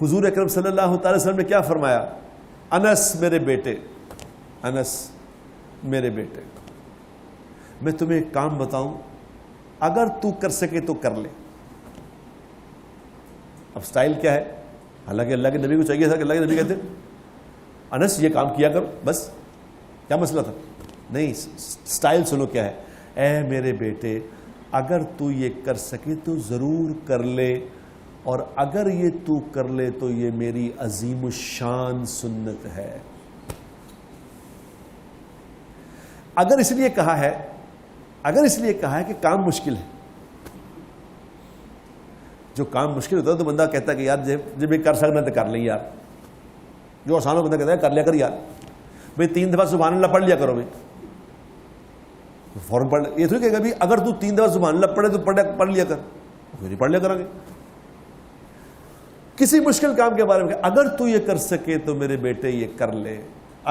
حضور اکرم صلی اللہ تعالی وسلم نے کیا فرمایا؟ انس میرے بیٹے، انس میرے بیٹے، میں تمہیں ایک کام بتاؤں، اگر تو کر سکے تو کر لے۔ اب سٹائل کیا ہے؟ حالانکہ اللہ کے نبی کو چاہیے تھا کہ اللہ کے نبی کہتے انس یہ کام کیا کرو، بس کیا مسئلہ تھا؟ نہیں، سٹائل سنو کیا ہے، اے میرے بیٹے اگر تو یہ کر سکے تو ضرور کر لے، اور اگر یہ تو کر لے تو یہ میری عظیم الشان سنت ہے۔ اگر اس لیے کہا ہے کہ کام مشکل ہے۔ جو کام مشکل ہوتا ہے تو بندہ کہتا ہے کہ یار جب یہ کر سکنا تو کر لیں یار، جو آسان ہو بندہ کہتا ہے کر لیا کر یار، بھئی 3 دفعہ سبحان اللہ پڑھ لیا کرو، بھئی فوراً پڑھ، یہ تھوڑی کہے گا بھی اگر تو 3 دفعہ سبحان اللہ پڑھے تو پڑھ لیا کر، پھر ہی پڑھ لیا کریں گے۔ کسی مشکل کام کے بارے میں اگر تو یہ کر سکے تو میرے بیٹے یہ کر لے،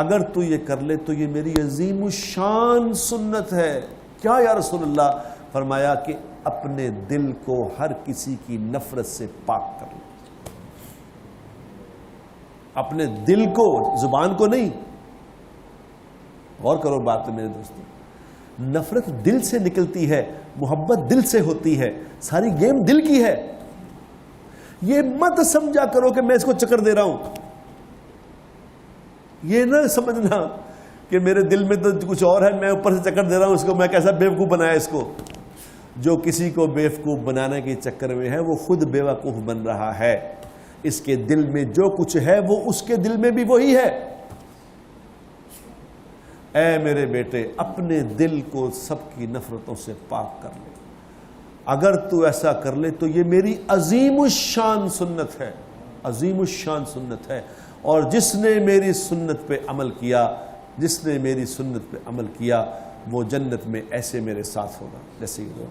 اگر تو یہ کر لے تو یہ میری عظیم الشان سنت ہے۔ کیا یا رسول اللہ؟ فرمایا کہ اپنے دل کو ہر کسی کی نفرت سے پاک کر لے، اپنے دل کو، زبان کو نہیں۔ غور کرو بات میرے دوستو، نفرت دل سے نکلتی ہے، محبت دل سے ہوتی ہے، ساری گیم دل کی ہے۔ یہ مت سمجھا کرو کہ میں اس کو چکر دے رہا ہوں، یہ نہ سمجھنا کہ میرے دل میں تو کچھ اور ہے، میں اوپر سے چکر دے رہا ہوں اس کو، میں کیسا بیوقوف بنایا اس کو۔ جو کسی کو بیوقوف بنانے کے چکر میں ہے وہ خود بیوقوف بن رہا ہے، اس کے دل میں جو کچھ ہے وہ اس کے دل میں بھی وہی ہے۔ اے میرے بیٹے اپنے دل کو سب کی نفرتوں سے پاک کر لے، اگر تو ایسا کر لے تو یہ میری عظیم الشان سنت ہے، عظیم الشان سنت ہے۔ اور جس نے میری سنت پہ عمل کیا، جس نے میری سنت پہ عمل کیا وہ جنت میں ایسے میرے ساتھ ہوگا جیسے یہ لوگ۔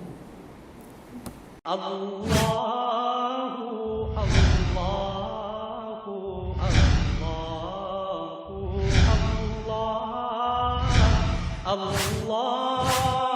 اللہ